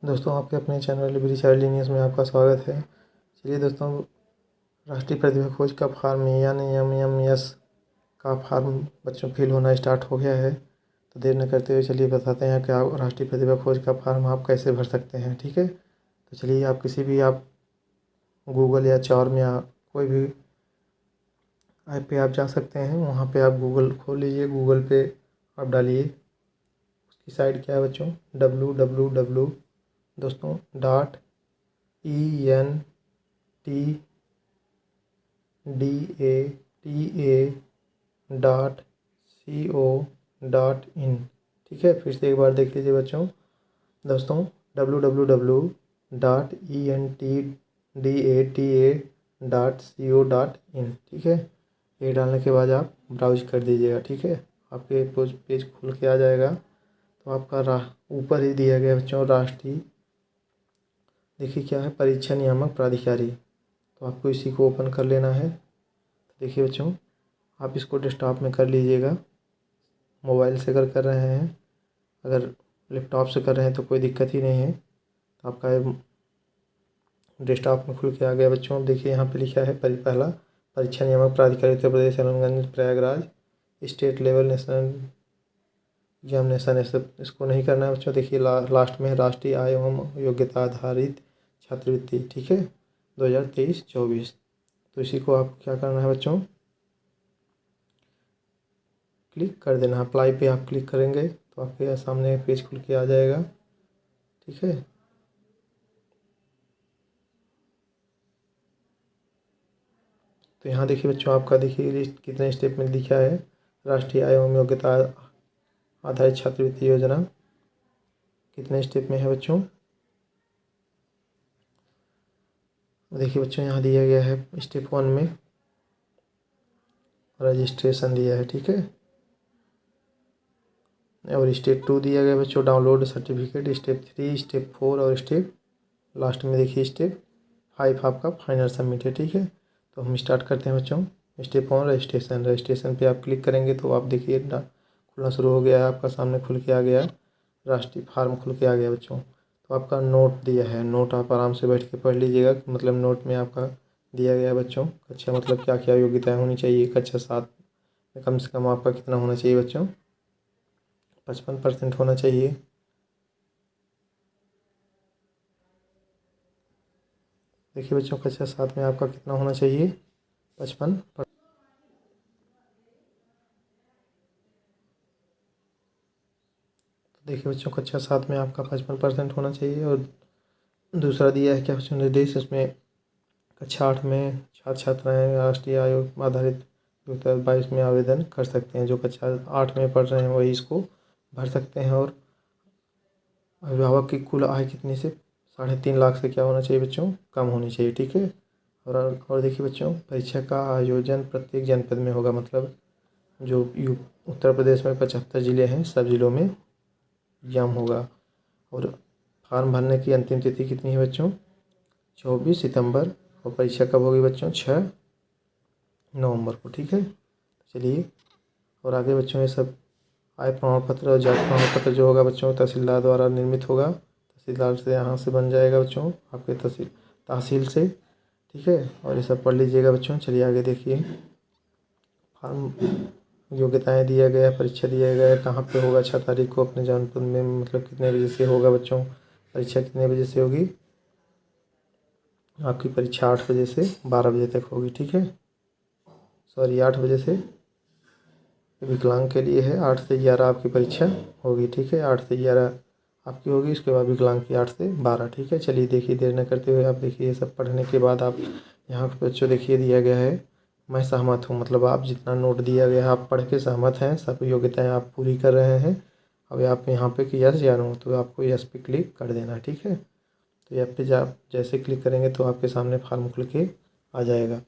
दोस्तों, आपके अपने चैनल लाइब्रेरी चाइल्ड जीनियस में आपका स्वागत है। चलिए दोस्तों, राष्ट्रीय प्रतिभा खोज का फॉर्म NMMS का फॉर्म बच्चों फिल होना स्टार्ट हो गया है। तो देर न करते हुए चलिए बताते हैं कि आप राष्ट्रीय प्रतिभा खोज का फॉर्म आप कैसे भर सकते हैं। ठीक है, तो चलिए आप किसी भी आप गूगल या चौर या कोई भी ऐप पे आप जा सकते हैं। वहाँ पे आप गूगल खोल लीजिए, गूगल पे आप डालिए। उसकी साइट क्या है बच्चों? www दोस्तों .ENTDATA.co.in। ठीक है, फिर से एक बार देख लीजिए बच्चों। दोस्तों www.ENTDATA.co.in। ठीक है, ये डालने के बाद आप ब्राउज कर दीजिएगा। ठीक है, आपके पेज खुल के आ जाएगा। तो आपका ऊपर ही दिया गया बच्चों राष्ट्रीय, देखिए क्या है, परीक्षा नियामक प्राधिकारी। तो आपको इसी को ओपन कर लेना है। तो देखिए बच्चों, आप इसको डेस्कटॉप में कर लीजिएगा। मोबाइल से अगर कर रहे हैं, अगर लैपटॉप से कर रहे हैं तो कोई दिक्कत ही नहीं है। तो आपका डेस्कटॉप में खुल के आ गया बच्चों। अब देखिए यहाँ पे लिखा है पहला परीक्षा नियामक प्राधिकारी Uttar Pradesh Telangana Prayagraj state level national examination. इसको नहीं करना है बच्चों। देखिए लास्ट में राष्ट्रीय आय एवं योग्यता आधारित छात्रवृत्ति। ठीक है, 2023-24। तो इसी को आप क्या करना है बच्चों, क्लिक कर देना। अप्लाई पे आप क्लिक करेंगे तो आपके सामने पेज खुल के आ जाएगा। ठीक है, तो यहाँ देखिए बच्चों, आपका देखिए लिस्ट कितने स्टेप में लिखा है। राष्ट्रीय आय एवं योग्यता आधारित छात्रवृत्ति योजना कितने स्टेप में है बच्चों? देखिए बच्चों, यहाँ दिया गया है स्टेप 1 में रजिस्ट्रेशन दिया है। ठीक है, और स्टेप 2 दिया गया बच्चों डाउनलोड सर्टिफिकेट। स्टेप 3, स्टेप 4 और स्टेप लास्ट में देखिए स्टेप 5 आपका फाइनल सबमिट है। ठीक है, तो हम स्टार्ट करते हैं बच्चों। स्टेप 1 रजिस्ट्रेशन पे आप क्लिक करेंगे तो आप देखिए खुलना शुरू हो गया है। आपका सामने खुल के आ गया राष्ट्रीय फार्म खुल के आ गया बच्चों। तो आपका नोट दिया है, नोट आप आराम से बैठ के पढ़ लीजिएगा। मतलब नोट में आपका दिया गया है बच्चों कक्षा मतलब क्या क्या योग्यताएं होनी चाहिए। कक्षा 7 में कम से कम आपका कितना होना चाहिए बच्चों? 55% होना चाहिए। देखिए बच्चों, कक्षा 7 में आपका कितना होना चाहिए? 55। देखिए बच्चों, कक्षा 7 में आपका 55% होना चाहिए। और दूसरा दिया है क्या बच्चों निर्देश, इसमें कक्षा 8 में छात्र छात्राएँ राष्ट्रीय आयोग आधारित 2022 में आवेदन कर सकते हैं। जो कक्षा 8 में पढ़ रहे हैं वही इसको भर सकते हैं। और अभिभावक की कुल आय कितनी से 3.5 लाख से क्या होना चाहिए बच्चों? कम होनी चाहिए। ठीक है, और देखिए बच्चों, परीक्षा का आयोजन प्रत्येक जनपद में होगा। मतलब जो उत्तर प्रदेश में 75 ज़िले हैं, सब ज़िलों में एग्जाम होगा। और फॉर्म भरने की अंतिम तिथि कितनी है बच्चों? 24 सितंबर। और परीक्षा कब होगी बच्चों? 6 नवंबर को। ठीक है, चलिए और आगे बच्चों ये सब आय प्रमाण पत्र और जाति प्रमाण पत्र जो होगा बच्चों तहसीलदार द्वारा निर्मित होगा। तहसीलदार से यहाँ से बन जाएगा बच्चों आपके तहसील से। ठीक है, और ये सब पढ़ लीजिएगा बच्चों। चलिए आगे देखिए, फॉर्म योग्यताएं दिया गया, परीक्षा दिया गया है, कहाँ पे होगा 6 तारीख को अपने जौनपुर में। मतलब कितने बजे से होगा बच्चों परीक्षा? कितने बजे से होगी आपकी परीक्षा? 8 बजे से 12 बजे तक होगी। ठीक है, सॉरी 8 बजे से विकलांग के लिए है। 8 से 11 आपकी परीक्षा होगी। ठीक है, 8 से 11 आपकी होगी। इसके बाद विकलांग की 8 से 12। ठीक है, चलिए देखिए देर न करते हुए आप देखिए ये सब पढ़ने के बाद आप यहाँ पे बच्चों देखिए दिया गया है मैं सहमत हूँ। मतलब आप जितना नोट दिया गया है आप पढ़ के सहमत हैं, सब योग्यताएं आप पूरी कर रहे हैं। अब आप यहाँ पे कि यस या नो, तो आपको यस पे क्लिक कर देना है। ठीक है, तो यहाँ पे आप जैसे क्लिक करेंगे तो आपके सामने फॉर्म खुल के आ जाएगा।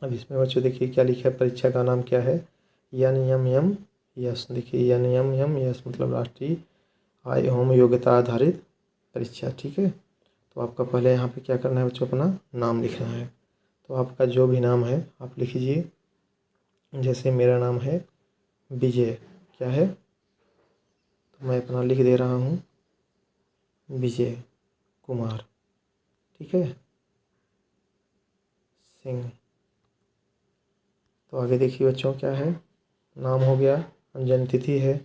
अब इसमें बच्चों देखिए क्या लिखा है, परीक्षा का नाम क्या है? NMMS। देखिए NMMS मतलब राष्ट्रीय आय एवं योग्यता आधारित परीक्षा। ठीक है, तो आपका पहले यहाँ पे क्या करना है बच्चों, अपना नाम लिखना है। तो आपका जो भी नाम है आप लिख लीजिए। जैसे मेरा नाम है विजय, क्या है, तो मैं अपना लिख दे रहा हूँ विजय कुमार, ठीक है, सिंह। तो आगे देखिए बच्चों क्या है, नाम हो गया, जन्म तिथि है,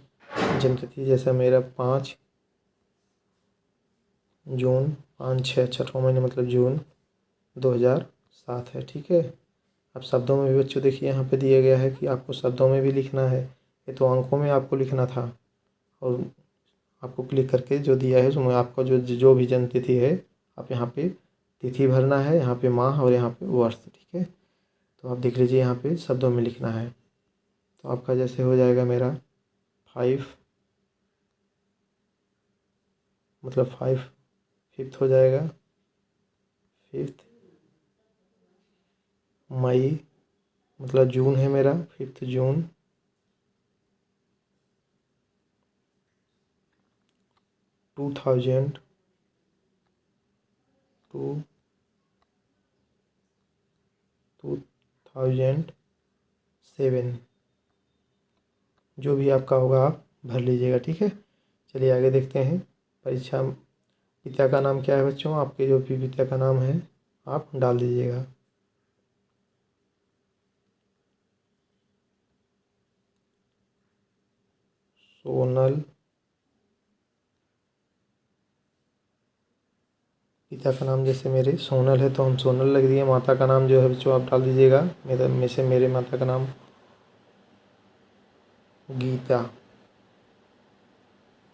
जन्म तिथि जैसा मेरा 5 जून, 5/6 छठवां महीने मतलब जून 2007 है, ठीक है। अब शब्दों में भी बच्चों देखिए यहाँ पे दिया गया है कि आपको शब्दों में भी लिखना है, ये तो अंकों में आपको लिखना था, और आपको क्लिक करके जो दिया है उसमें आपका जो जो भी जन्म तिथि है आप यहाँ पे तिथि भरना है, यहाँ पे माह और यहाँ पे वर्ष, ठीक है। तो आप देख लीजिए यहाँ पे शब्दों में लिखना है। तो आपका जैसे हो जाएगा मेरा 5 मतलब 5 5th हो जाएगा, 5 मई मतलब जून है मेरा, 5 जून 2000 2007, जो भी आपका होगा आप भर लीजिएगा, ठीक है। चलिए आगे देखते हैं। परीक्षा पिता का नाम क्या है बच्चों, आपके जो भी पिता का नाम है आप डाल दीजिएगा। सोनल, पिता का नाम जैसे मेरे सोनल है तो हम सोनल लग दिए। माता का नाम जो है बच्चों आप डाल दीजिएगा। मेरे माता का नाम गीता,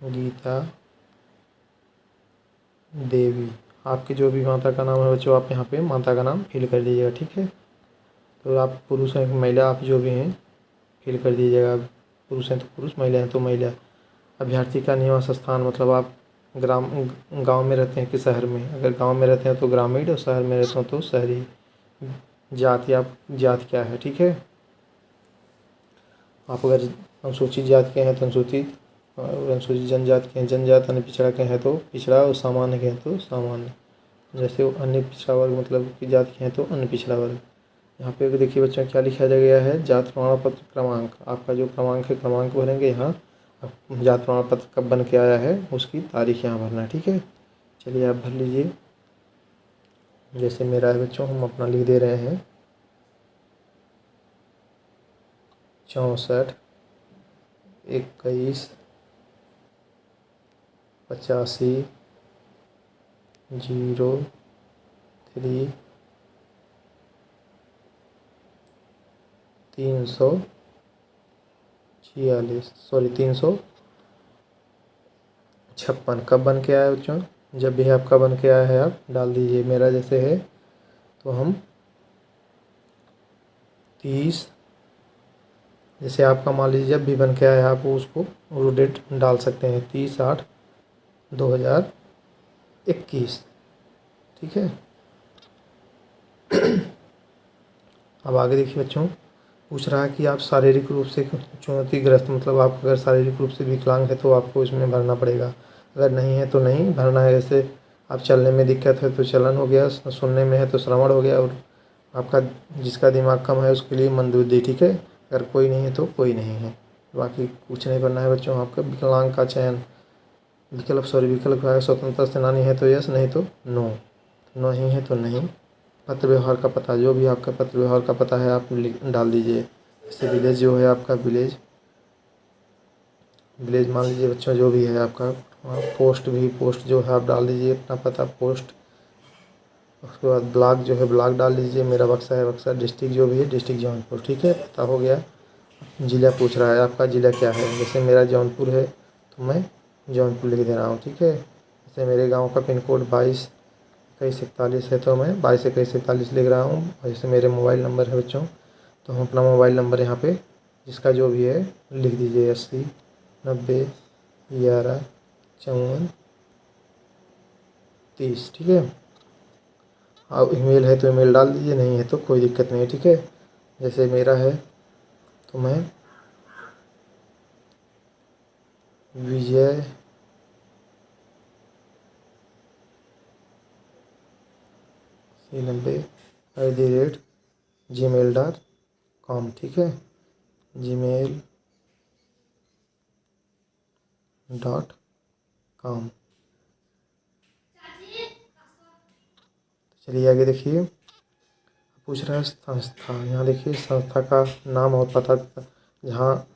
गीता देवी। आपकी जो भी माता का नाम है बच्चों आप यहाँ पे माता का नाम फिल कर दीजिएगा, ठीक है। तो आप पुरुष हैं महिला आप जो भी हैं फिल कर दीजिएगा। पुरुष हैं तो पुरुष, महिला हैं तो महिला। अभ्यर्थी का निवास स्थान मतलब आप ग्राम गांव में रहते हैं कि शहर में। अगर गांव में रहते हैं तो ग्रामीण, और शहर में रहते हो तो शहरी। जाति आप जात क्या है, ठीक है। आप अगर अनुसूचित जात के हैं तो अनुसूचित, और अनुसूचित जनजाति के हैं जनजात, अन्य पिछड़ा के हैं तो पिछड़ा, और सामान्य के हैं तो सामान्य। जैसे वो अन्य पिछड़ा वर्ग मतलब कि जात के हैं तो अन्य पिछड़ा वर्ग। यहाँ पे देखिए बच्चों क्या लिखा गया है, जात प्रमाण पत्र क्रमांक। आपका जो क्रमांक है क्रमांक भरेंगे यहाँ। अब जात प्रमाण पत्र कब बन के आया है उसकी तारीख यहाँ भरना है, ठीक है। चलिए आप भर लीजिए। जैसे मेरा है बच्चों हम अपना लिख दे रहे हैं 64 21 85 03 346 सॉरी 356 कब बन के आया बच्चों, जब भी आपका बन के आया है आप डाल दीजिए। मेरा जैसे है तो हम 30, जैसे आपका मान लीजिए जब भी बन के आया है आप उसको वो डेट डाल सकते हैं 30/8/2021, ठीक है। अब आगे देखिए बच्चों पूछ रहा है कि आप शारीरिक रूप से चुनौतीग्रस्त मतलब आप अगर शारीरिक रूप से विकलांग है तो आपको इसमें भरना पड़ेगा, अगर नहीं है तो नहीं भरना है। जैसे आप चलने में दिक्कत है तो चलन हो गया, सुनने में है तो श्रवण हो गया, और आपका जिसका दिमाग कम है उसके लिए मंदबुद्धि, ठीक है। अगर कोई नहीं है तो कोई नहीं है, बाकी कुछ नहीं करना है बच्चों। आपका विकलांग का चयन विकल्प है, स्वतंत्रता सेनानी है तो यस, नहीं तो नो, नहीं है तो नहीं। पत्र व्यवहार का पता, जो भी आपका पत्र व्यवहार का पता है आप डाल दीजिए। जैसे विलेज जो है आपका विलेज, विलेज मान लीजिए बच्चों जो भी है आपका। पोस्ट भी, पोस्ट जो है आप डाल दीजिए अपना पता पोस्ट। उसके बाद ब्लॉक जो है ब्लॉक डाल दीजिए, मेरा बक्सा है बक्सा। डिस्ट्रिक्ट जो भी है डिस्ट्रिक्ट जौनपुर, ठीक है, पता हो गया। ज़िला पूछ रहा है आपका ज़िला क्या है, जैसे मेरा जौनपुर है तो मैं जौनपुर लिख दे रहा हूँ, ठीक है। जैसे मेरे गांव का पिन कोड 22 21 41 है तो मैं 22 21 41 लिख रहा हूँ। और जैसे मेरे मोबाइल नंबर है बच्चों तो हम अपना मोबाइल नंबर यहाँ पे जिसका जो भी है लिख दीजिए 80 90 11 54 30, ठीक है। अब ईमेल है तो ईमेल डाल दीजिए, नहीं है तो कोई दिक्कत नहीं है, ठीक है। जैसे मेरा है तो मैं विजय 90@gmail.com, ठीक है, gmail.com। चलिए आगे देखिए, पूछ रहा है संस्था। यहाँ देखिए संस्था का नाम और पता, जहाँ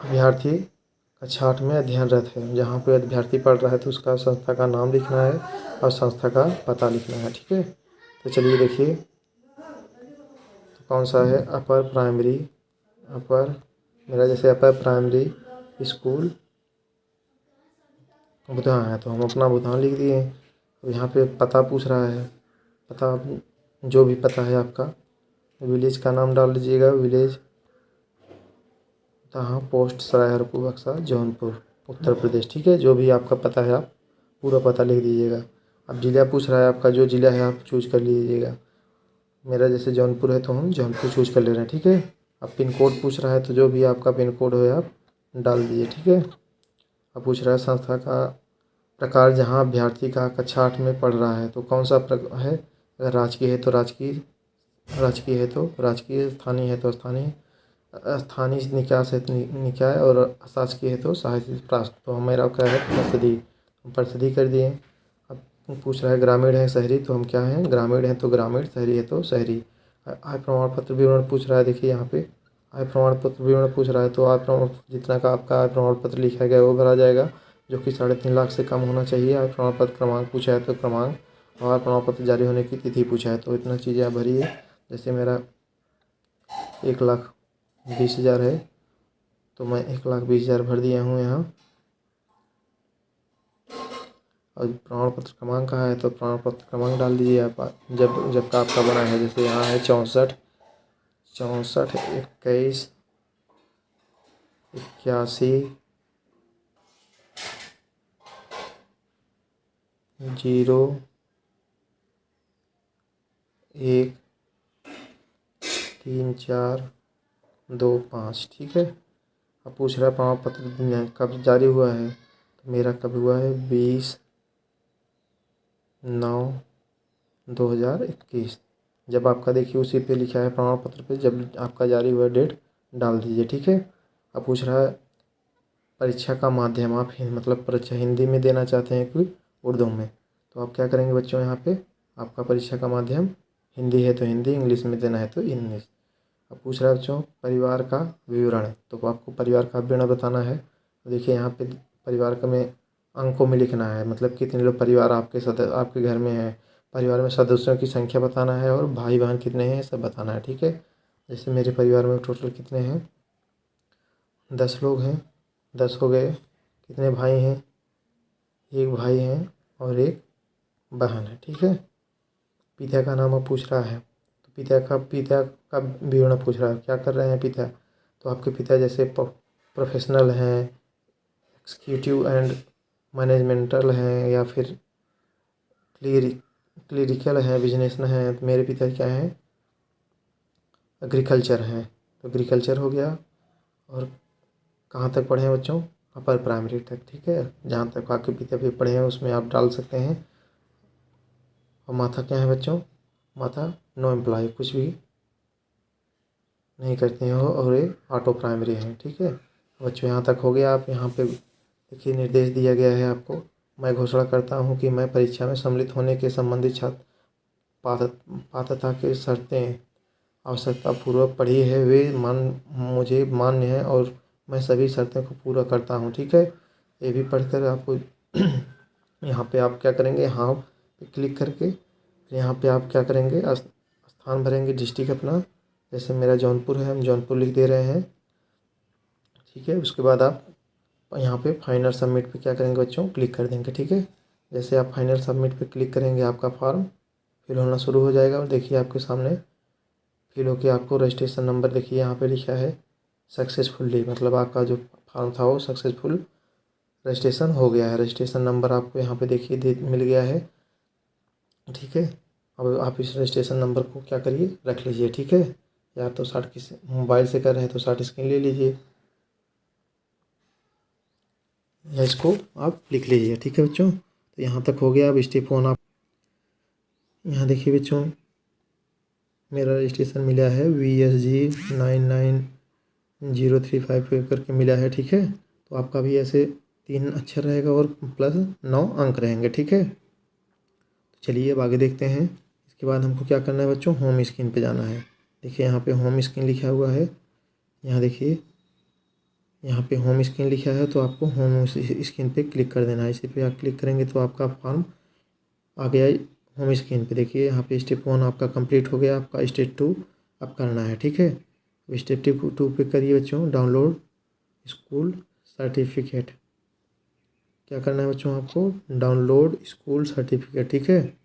अभ्यर्थी कक्षा 8 में अध्ययनरत है, जहाँ पे अभ्यर्थी पढ़ रहा है तो उसका संस्था का नाम लिखना है और संस्था का पता लिखना है। ठीक है, तो चलिए देखिए, तो कौन सा है, अपर प्राइमरी, अपर, मेरा जैसे अपर प्राइमरी स्कूल बुधान है तो हम अपना बुधान लिख दिए। अब यहाँ पे पता पूछ रहा है, पता जो भी पता है आपका, विलेज का नाम डाल दीजिएगा, विलेज तहाँ पोस्ट सरायरपुर बक्सा जौनपुर उत्तर प्रदेश। ठीक है, जो भी आपका पता है आप पूरा पता लिख दीजिएगा। अब जिला पूछ रहा है आपका, जो जिला है आप चूज कर लीजिएगा। मेरा जैसे जौनपुर है तो हम जौनपुर चूज कर ले रहे हैं। ठीक है, अब पिन कोड पूछ रहा है तो जो भी आपका पिन कोड हो आप डाल दीजिए। ठीक है, अब पूछ रहा है संस्था का प्रकार, जहाँ अभ्यर्थी का कक्षा 8 में पढ़ रहा है तो कौन सा है। अगर राजकीय है तो राजकीय, राजकीय है तो राजकीय, स्थानीय है तो स्थानीय, स्थानीय निकाय है तो निकाय, और अशासकीय है तो सहायता प्राप्त। तो हमारा क्या है, परिषदी, हम परिषदी कर दिए। अब पूछ रहा है ग्रामीण है शहरी, तो हम क्या हैं, ग्रामीण है तो ग्रामीण, शहरी है तो शहरी। आय प्रमाण पत्र विवरण पूछ रहा है, देखिए यहाँ पे आय प्रमाण पत्र विवरण पूछ रहा है तो आय प्रमाण जितना का आपका आय प्रमाण पत्र लिखा गया है वो भरा जाएगा, जो कि 3.5 लाख से कम होना चाहिए। आय प्रमाण पत्र क्रमांक पूछा है तो क्रमांक, और आय प्रमाण पत्र जारी होने की तिथि पूछा है तो इतना चीज़ें आप भरिए। जैसे मेरा 1,20,000 है तो मैं 1,20,000 भर दिया हूँ यहाँ। और प्रमाण पत्र क्रमांक कहाँ है तो प्रमाण पत्र क्रमांक डाल दीजिए आप, जब का आपका बना है। जैसे यहाँ है 64 64 21 81 0 1 3 4 2 5। ठीक है, अब पूछ रहा है प्रमाण पत्र कब जारी हुआ है, तो मेरा कब हुआ है, 20/9/2021। जब आपका देखिए उसी पे लिखा है प्रमाण पत्र पे, जब आपका जारी हुआ डेट डाल दीजिए। ठीक है, अब पूछ रहा है परीक्षा का माध्यम, आप मतलब परीक्षा हिंदी में देना चाहते हैं कि उर्दू में, तो आप क्या करेंगे बच्चों, यहाँ पे आपका परीक्षा का माध्यम हिंदी है तो हिंदी, इंग्लिश में देना है तो इंग्लिश। अब पूछ रहा है बच्चों परिवार का विवरण, तो आपको परिवार का विवरण बताना है। तो देखिए यहाँ पे परिवार का में अंकों में लिखना है, मतलब कितने लोग परिवार आपके घर में है, परिवार में सदस्यों की संख्या बताना है, और भाई बहन कितने हैं सब बताना है। ठीक है, जैसे मेरे परिवार में टोटल कितने हैं, 10 लोग हैं, 10 हो गए। कितने भाई हैं, एक भाई है और एक बहन है। ठीक है, पिता का नाम अब पूछ रहा है, तो पिता का विवरण पूछ रहा है, क्या कर रहे हैं पिता, तो आपके पिता जैसे प्रोफेशनल हैं, एक्जीक्यूटिव एंड मैनेजमेंटल हैं, या फिर क्लिरिकल है, बिजनेसमैन है। तो मेरे पिता क्या हैं, एग्रीकल्चर हैं, तो एग्रीकल्चर हो गया। और कहाँ तक पढ़े हैं बच्चों, अपर प्राइमरी तक। ठीक है, जहाँ तक आपके पिता भी पढ़े हैं उसमें आप डाल सकते हैं। और माता क्या है बच्चों, माता नो एम्प्लॉय, कुछ भी नहीं करते हैं और ये ऑटो प्राइमरी है। ठीक है बच्चों, यहाँ तक हो गया। आप यहाँ पे देखिए निर्देश दिया गया है आपको, मैं घोषणा करता हूँ कि मैं परीक्षा में सम्मिलित होने के संबंधित छात्र पात्रता के शर्तें आवश्यकतापूर्वक पढ़ी है, वे मुझे मान्य है और मैं सभी शर्तों को पूरा करता हूँ। ठीक है, ये भी पढ़कर आपको यहाँ पे आप क्या करेंगे, हाँ पे क्लिक करके यहाँ पे आप क्या करेंगे, स्थान भरेंगे डिस्ट्रिक्ट अपना, जैसे मेरा जौनपुर है, हम जौनपुर लिख दे रहे हैं। ठीक है, उसके बाद आप यहाँ पे फाइनल सबमिट पे क्या करेंगे बच्चों, क्लिक कर देंगे। ठीक है, जैसे आप फाइनल सबमिट पे क्लिक करेंगे आपका फॉर्म फिल होना शुरू हो जाएगा, और देखिए आपके सामने फिल होकर आपको रजिस्ट्रेशन नंबर देखिए यहाँ पे लिखा है सक्सेसफुली, मतलब आपका जो फॉर्म था वो सक्सेसफुल रजिस्ट्रेशन हो गया है। रजिस्ट्रेशन नंबर आपको यहाँ पे देखिए मिल गया है। ठीक है, अब आप इस रजिस्ट्रेशन नंबर को क्या करिए, रख लीजिए। ठीक है, या तो शॉर्ट किस मोबाइल से कर रहे हैं तो शॉर्ट स्क्रीन ले लीजिए, या इसको आप लिख लीजिए। ठीक है बच्चों, तो यहाँ तक हो गया। अब स्टेप 1 आप यहाँ देखिए बच्चों, मेरा रजिस्ट्रेशन मिला है VSG 99 035 करके मिला है। ठीक है, तो आपका भी ऐसे 3 अक्षर रहेगा और +9 अंक रहेंगे। ठीक है, तो चलिए अब आगे देखते हैं। उसके बाद हमको क्या करना है बच्चों, होम स्क्रीन पे जाना है। देखिए यहाँ पे होम स्क्रीन लिखा हुआ है, यहाँ देखिए यहाँ पे होम स्क्रीन लिखा है, तो आपको होम स्क्रीन पे क्लिक कर देना है। इसी पे आप क्लिक करेंगे तो आपका फॉर्म आ गया होम स्क्रीन पे। देखिए यहाँ पे स्टेप 1 आपका कंप्लीट हो गया, आपका स्टेप 2 अब करना है, ठीक है। स्टेप 2 पे करिए बच्चों, डाउनलोड स्कूल सर्टिफिकेट। क्या करना है बच्चों, आपको डाउनलोड स्कूल सर्टिफिकेट, ठीक है।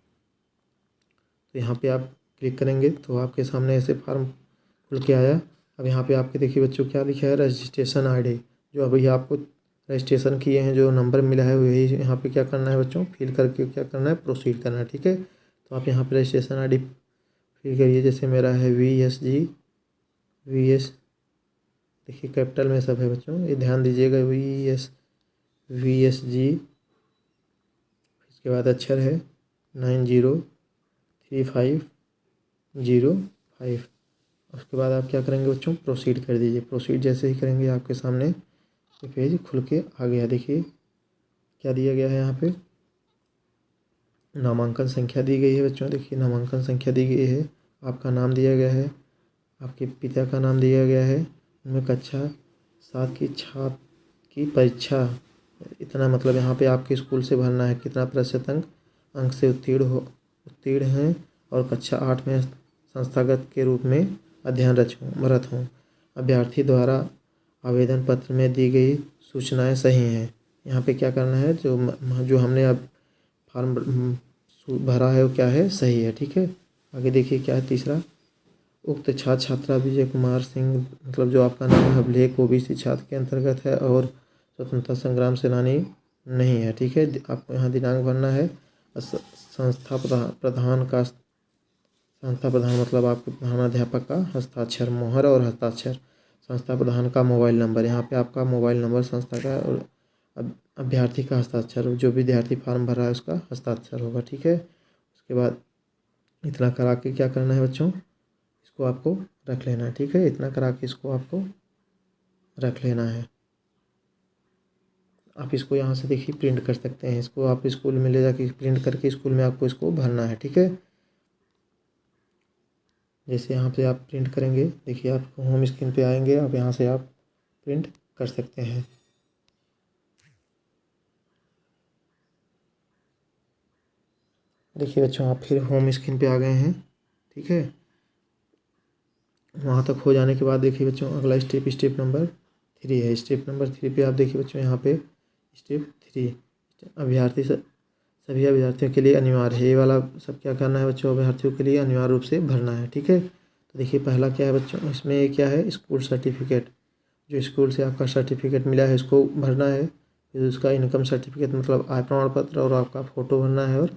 तो यहाँ पे आप क्लिक करेंगे तो आपके सामने ऐसे फॉर्म खुल के आया। अब यहाँ पे आपके देखिए बच्चों क्या लिखा है, रजिस्ट्रेशन आईडी। जो अभी आपको रजिस्ट्रेशन किए हैं, जो नंबर मिला है वही यहाँ पे क्या करना है बच्चों, फिल करके क्या करना है, प्रोसीड करना है, ठीक है। तो आप यहाँ पे रजिस्ट्रेशन आईडी फिल करिए। जैसे मेरा है VS, देखिए कैपिटल में सब है बच्चों, ये ध्यान दीजिएगा, VSG। इसके बाद अक्षर है 903505। उसके बाद आप क्या करेंगे बच्चों, प्रोसीड कर दीजिए। प्रोसीड जैसे ही करेंगे आपके सामने ये पेज खुल के आ गया। देखिए क्या दिया गया है, यहाँ पे नामांकन संख्या दी गई है बच्चों। देखिए नामांकन संख्या दी गई है, आपका नाम दिया गया है, आपके पिता का नाम दिया गया है, उनमें कक्षा 7 की छात्र की परीक्षा, इतना मतलब यहाँ पे आपके स्कूल से भरना है, कितना प्रतिशत अंक से उत्तीर्ण हैं और कक्षा 8 में संस्थागत के रूप में अध्ययनरत हूँ। अभ्यर्थी द्वारा आवेदन पत्र में दी गई सूचनाएं सही हैं। यहाँ पे क्या करना है, जो हमने अब फॉर्म भरा है वो क्या है, सही है, ठीक है। आगे देखिए क्या है तीसरा, उक्त छात्र छात्रा विजय कुमार सिंह, मतलब जो आपका नाम है अभिलेख OBC छात्र के अंतर्गत है और स्वतंत्रता संग्राम सेनानी नहीं है, ठीक है। आपको यहाँ दिनांक भरना है। संस्था प्रधान मतलब आपके प्रधानाध्यापक का हस्ताक्षर, मोहर और हस्ताक्षर। संस्था प्रधान का मोबाइल नंबर, यहाँ पे आपका मोबाइल नंबर संस्था का, और अभ्यर्थी का हस्ताक्षर, जो विद्यार्थी फॉर्म भर रहा है उसका हस्ताक्षर होगा, ठीक है। उसके बाद इतना करा के क्या करना है बच्चों, इसको आपको रख लेना है, ठीक है। इतना करा के इसको आपको रख लेना है। आप इसको यहाँ से देखिए प्रिंट कर सकते हैं, इसको आप स्कूल में ले जाके प्रिंट करके स्कूल में आपको इसको भरना है, ठीक है। जैसे यहाँ पे आप प्रिंट करेंगे, देखिए आप होम स्क्रीन पे आएंगे, अब यहाँ से आप प्रिंट कर सकते हैं। देखिए बच्चों आप फिर होम स्क्रीन पे आ गए हैं, ठीक है। वहाँ तक हो जाने के बाद देखिए बच्चों अगला स्टेप नंबर 3 है। स्टेप नंबर 3 पे आप देखिए बच्चों यहाँ पे स्टेप 3 सभी अभ्यर्थियों के लिए अनिवार्य है। ये वाला सब क्या करना है बच्चों, अभ्यर्थियों के लिए अनिवार्य रूप से भरना है, ठीक है। तो देखिए पहला क्या है बच्चों, इसमें क्या है, स्कूल सर्टिफिकेट। जो स्कूल से आपका सर्टिफिकेट मिला है इसको भरना है। फिर उसका इनकम सर्टिफिकेट मतलब आय प्रमाण पत्र, और आपका फ़ोटो भरना है और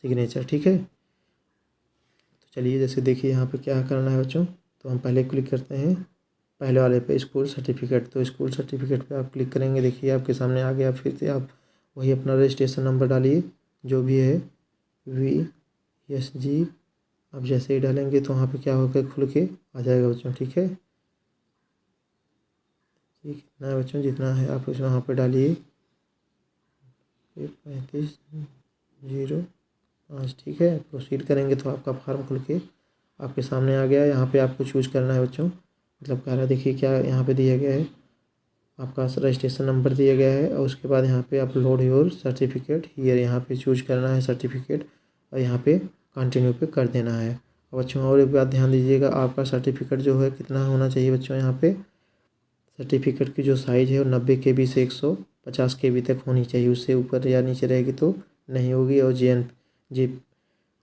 सिग्नेचर, ठीक है। तो चलिए जैसे देखिए यहाँ पे क्या करना है बच्चों, तो हम पहले क्लिक करते हैं पहले वाले पे, स्कूल सर्टिफिकेट। तो स्कूल सर्टिफिकेट पे आप क्लिक करेंगे, देखिए आपके सामने आ गया। फिर से आप वही अपना रजिस्ट्रेशन नंबर डालिए जो भी है, VSG। अब जैसे ही डालेंगे तो वहाँ पे क्या होगा, खुल के आ जाएगा बच्चों, ठीक है। ठीक, कितना है बच्चों, जितना है आप उस वहाँ पे डालिए 3505, ठीक है। प्रोसीड करेंगे तो आपका फॉर्म खुल के आपके सामने आ गया। यहाँ पे आपको चूज करना है बच्चों, मतलब कह रहा है, देखिए क्या यहाँ पे दिया गया है, आपका रजिस्ट्रेशन नंबर दिया गया है, और उसके बाद यहाँ पे अपलोड योर सर्टिफिकेट हियर, यहाँ पे चूज करना है सर्टिफिकेट, और यहाँ पे कंटिन्यू पे कर देना है। और बच्चों और एक बात ध्यान दीजिएगा, आपका सर्टिफिकेट जो है कितना होना चाहिए बच्चों, यहाँ पे सर्टिफिकेट की जो साइज़ है वो 90 KB से 150 KB तक होनी चाहिए। उससे ऊपर या नीचे रहेगी तो नहीं होगी, और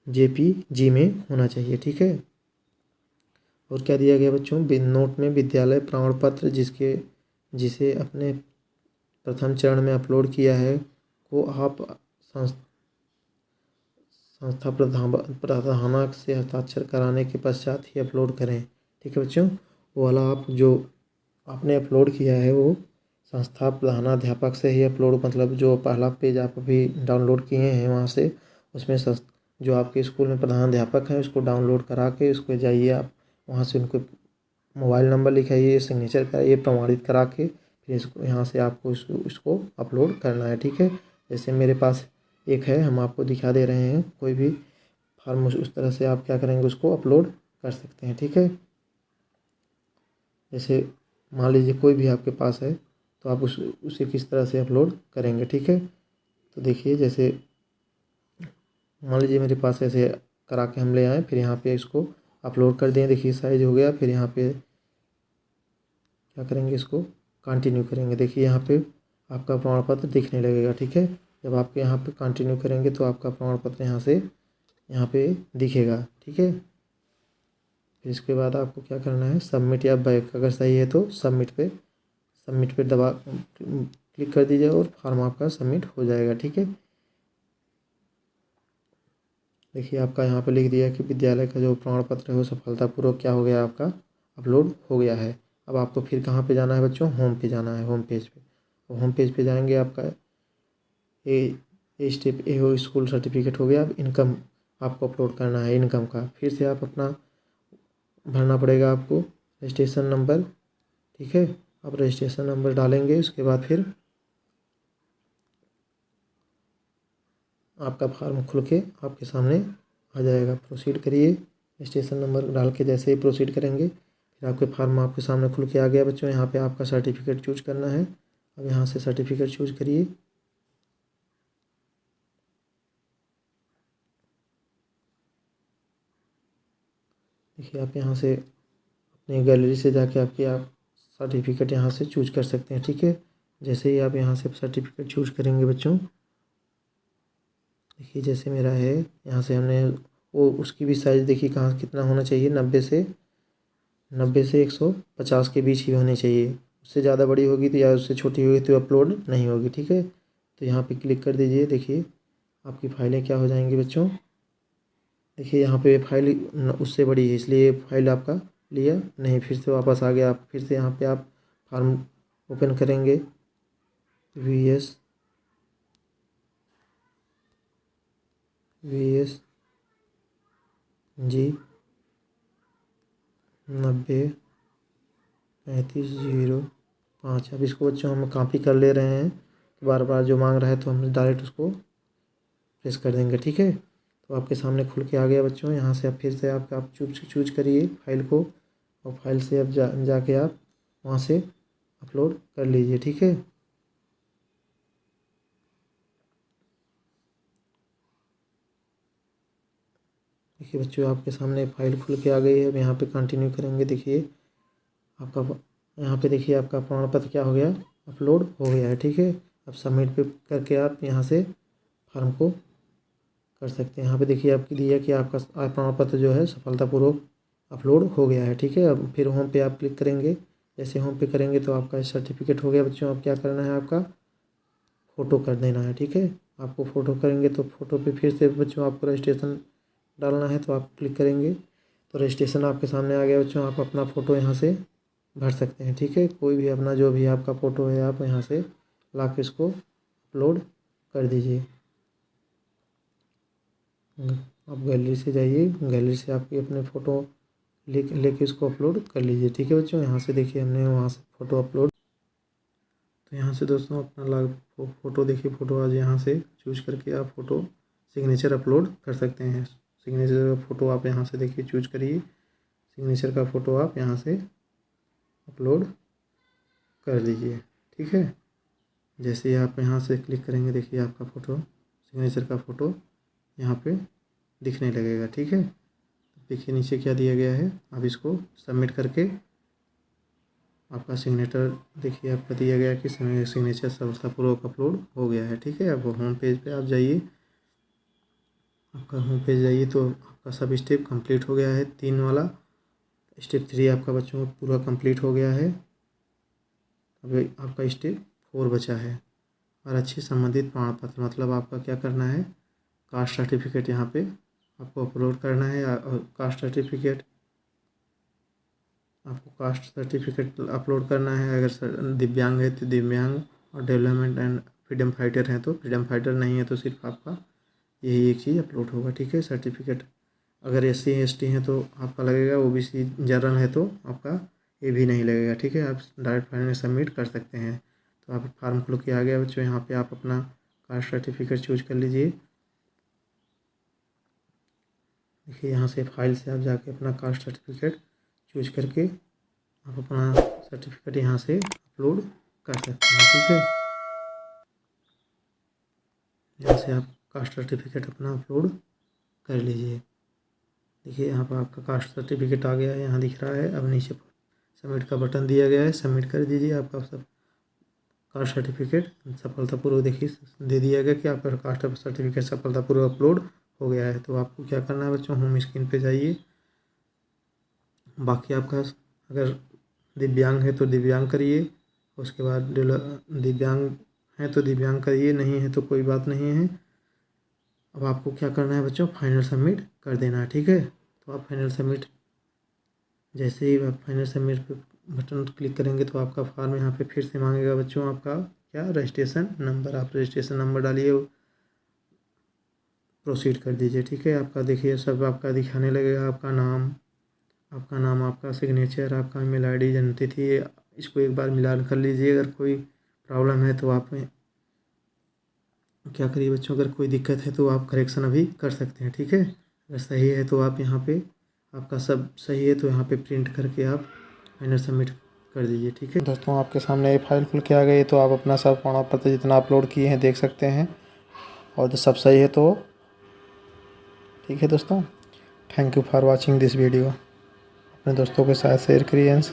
JPG में होना चाहिए, ठीक है। और क्या दिया गया बच्चों, नोट में विद्यालय प्रमाण पत्र जिसे अपने प्रथम चरण में अपलोड किया है को आप संस्था प्रधानक से हस्ताक्षर कराने के पश्चात ही अपलोड करें, ठीक है बच्चों। वो वाला आप जो आपने अपलोड किया है वो संस्था प्रधानाध्यापक से ही अपलोड, मतलब जो पहला पेज आप अभी डाउनलोड किए हैं वहाँ से, उसमें जो आपके स्कूल में प्रधानाध्यापक हैं उसको डाउनलोड करा के उसको जाइए आप, वहाँ से उनको मोबाइल नंबर लिखाइए, सिग्नेचर कराइए, प्रमाणित करा के फिर इसको यहाँ से आपको इसको अपलोड करना है, ठीक है। जैसे मेरे पास एक है, हम आपको दिखा दे रहे हैं, कोई भी फार्म उस तरह से आप क्या करेंगे, उसको अपलोड कर सकते हैं। ठीक है, जैसे मान लीजिए कोई भी आपके पास है तो आप उसे किस तरह से अपलोड करेंगे। ठीक है, तो देखिए जैसे मान लीजिए मेरे पास ऐसे करा के हम ले आए, फिर यहाँ पे इसको अपलोड कर दें। देखिए साइज हो गया, फिर यहाँ पे क्या करेंगे, इसको कंटिन्यू करेंगे। देखिए यहाँ पे आपका प्रमाण पत्र दिखने लगेगा। ठीक है, जब आप यहाँ पे कंटिन्यू करेंगे तो आपका प्रमाण पत्र यहाँ पे दिखेगा। ठीक है, फिर इसके बाद आपको क्या करना है, सबमिट या बैक, अगर सही है तो सबमिट पे दबा क्लिक कर दीजिए और फॉर्म आपका सबमिट हो जाएगा। ठीक है, देखिए आपका यहाँ पे लिख दिया कि विद्यालय का जो प्रमाण पत्र है वो सफलतापूर्वक क्या हो गया, आपका अपलोड हो गया है। अब आपको फिर कहाँ पे जाना है बच्चों, होम पे जाना है। होम पेज पे, तो होम पेज पे जाएंगे, आपका ए स्टेप ए हो स्कूल सर्टिफिकेट हो गया। अब इनकम आपको अपलोड करना है, इनकम का फिर से आप अपना भरना पड़ेगा आपको रजिस्ट्रेशन नंबर। ठीक है, आप रजिस्ट्रेशन नंबर डालेंगे, उसके बाद फिर आपका फॉर्म खुल के आपके सामने आ जाएगा। प्रोसीड करिए, रजिस्ट्रेशन नंबर डाल के जैसे ही प्रोसीड करेंगे फिर आपके फॉर्म आपके सामने खुल के आ गया बच्चों। यहाँ पे आपका सर्टिफिकेट चूज करना है। अब यहाँ से सर्टिफिकेट चूज करिए। देखिए आप यहाँ से अपनी गैलरी से जाके आप सर्टिफिकेट यहाँ से चूज कर सकते हैं। ठीक है, जैसे ही आप यहाँ से सर्टिफिकेट चूज करेंगे बच्चों, देखिए जैसे मेरा है, यहाँ से हमने वो उसकी भी साइज़ देखिए कहाँ कितना होना चाहिए, 90 से 150 के बीच ही होनी चाहिए। उससे ज़्यादा बड़ी होगी तो या उससे छोटी होगी तो अपलोड नहीं होगी। ठीक है, तो यहाँ पे क्लिक कर दीजिए। देखिए आपकी फाइलें क्या हो जाएंगी बच्चों, देखिए यहाँ पे फाइल उससे बड़ी है इसलिए फाइल आपका लिया नहीं, फिर से वापस आ गया। आप फिर से यहाँ पे आप फार्म ओपन करेंगे, VS 90 35 05। अब इसको बच्चों हम कॉपी कर ले रहे हैं, बार बार जो मांग रहा है तो हम डायरेक्ट उसको प्रेस कर देंगे। ठीक है, तो आपके सामने खुल के आ गया बच्चों। यहाँ से आप फिर से आप चूज करिए फाइल को, और फाइल से अब जाके आप वहाँ से अपलोड कर लीजिए। ठीक है, देखिए बच्चों आपके सामने फाइल खुल के आ गई है। अब यहाँ पे कंटिन्यू करेंगे। देखिए आपका यहाँ पे देखिए आपका प्रमाण पत्र क्या हो गया, अपलोड हो गया है। ठीक है, अब सबमिट पे करके आप यहाँ से फॉर्म को कर सकते हैं। यहाँ पे देखिए आपकी दिया कि आपका प्रमाण पत्र जो है सफलतापूर्वक अपलोड हो गया है। ठीक है, अब फिर होम पे आप क्लिक करेंगे। जैसे होम पे करेंगे तो आपका सर्टिफिकेट हो गया बच्चों। अब क्या करना है, आपका फ़ोटो कर देना है। ठीक है, आपको फ़ोटो करेंगे तो फ़ोटो पे फिर से बच्चों आपको रजिस्ट्रेशन डालना है, तो आप क्लिक करेंगे तो रजिस्ट्रेशन आपके सामने आ गया बच्चों। आप अपना फ़ोटो यहाँ से भर सकते हैं। ठीक है, कोई भी अपना जो भी आपका फ़ोटो है आप यहाँ से ला के इसको अपलोड कर दीजिए। आप गैलरी से जाइए, गैलरी से आपकी अपने फ़ोटो लेके इसको अपलोड कर लीजिए। ठीक है बच्चों, यहाँ से देखिए हमने वहाँ से फ़ोटो अपलोड, तो यहाँ से दोस्तों अपना फ़ोटो देखिए, फ़ोटो आज यहाँ से चूज करके आप फ़ोटो सिग्नेचर अपलोड कर सकते हैं। सिग्नेचर का फ़ोटो आप यहाँ से देखिए चूज करिए, सिग्नेचर का फ़ोटो आप यहाँ से अपलोड कर दीजिए। ठीक है, जैसे ही आप यहाँ से क्लिक करेंगे देखिए आपका फ़ोटो सिग्नेचर का फ़ोटो यहाँ पे दिखने लगेगा। ठीक है, देखिए नीचे क्या दिया गया है, आप इसको सबमिट करके आपका सिग्नेचर देखिए आपका दिया गया कि सिग्नेचर सफलतापूर्वक अपलोड हो गया है। ठीक है, अब होम पेज पे आप जाइए, आपका होम पेज जाइए तो आपका सब स्टेप कंप्लीट हो गया है। 3 वाला स्टेप 3 आपका बच्चों पूरा कंप्लीट हो गया है। अभी आपका स्टेप 4 बचा है। और अच्छी संबंधित प्रमाण पत्र, मतलब आपका क्या करना है, कास्ट सर्टिफिकेट यहाँ पे आपको अपलोड करना है। और कास्ट सर्टिफिकेट अपलोड करना है। अगर दिव्यांग है तो दिव्यांग, और डेवलपमेंट एंड फ्रीडम फाइटर हैं तो फ्रीडम फाइटर, नहीं है तो सिर्फ आपका यही एक चीज़ अपलोड होगा। ठीक है, सर्टिफिकेट। अगर SC ST हैं तो आपका लगेगा, OBC जनरल है तो आपका ये भी नहीं लगेगा। ठीक है, आप डायरेक्ट फाइल में सबमिट कर सकते हैं। तो आप फार्म खुल के आ गया बच्चों, यहाँ पे आप अपना कास्ट सर्टिफिकेट चूज कर लीजिए। देखिए यहाँ से फाइल से आप जाके अपना कास्ट सर्टिफिकेट चूज करके आप अपना सर्टिफिकेट यहाँ से अपलोड कर सकते हैं। ठीक है, यहाँ से आप कास्ट सर्टिफिकेट अपना अपलोड कर लीजिए। देखिए यहाँ पर आपका कास्ट सर्टिफिकेट आ गया है, यहाँ दिख रहा है। अब नीचे सबमिट का बटन दिया गया है, सबमिट कर दीजिए। आपका सब कास्ट सर्टिफिकेट सफलतापूर्वक देखिए दे दिया गया कि आपका कास्ट सर्टिफिकेट सफलतापूर्वक अपलोड हो गया है। तो आपको क्या करना है बच्चों, होम स्क्रीन पे जाइए। बाकी आपका अगर दिव्यांग है तो दिव्यांग करिए, उसके बाद दिव्यांग है तो दिव्यांग करिए, नहीं है तो कोई बात नहीं है। अब आपको क्या करना है बच्चों, फाइनल सबमिट कर देना है। ठीक है, तो आप फाइनल सबमिट, जैसे ही आप फाइनल सबमिट पे बटन क्लिक करेंगे तो आपका फॉर्म यहाँ पे फिर से मांगेगा बच्चों आपका क्या, रजिस्ट्रेशन नंबर। आप रजिस्ट्रेशन नंबर डालिए, प्रोसीड कर दीजिए। ठीक है, आपका देखिए सब आपका दिखाने लगेगा, आपका नाम, आपका सिग्नेचर, आपका ईमेल आईडी, जन्मतिथि। इसको एक बार मिलान कर लीजिए। अगर कोई प्रॉब्लम है तो आप क्या करिए बच्चों, अगर कोई दिक्कत है तो आप करेक्शन अभी कर सकते हैं। ठीक है, अगर सही है तो आप यहाँ पे, आपका सब सही है तो यहाँ पे प्रिंट करके आप फाइनल सबमिट कर दीजिए। ठीक है दोस्तों, आपके सामने ये फाइल खुल के आ गई, तो आप अपना सब प्रमाण पत्र जितना अपलोड किए हैं देख सकते हैं, और तो सब सही है तो ठीक है दोस्तों। Thank you for watching this video. अपने दोस्तों के साथ शेयर करिए एंड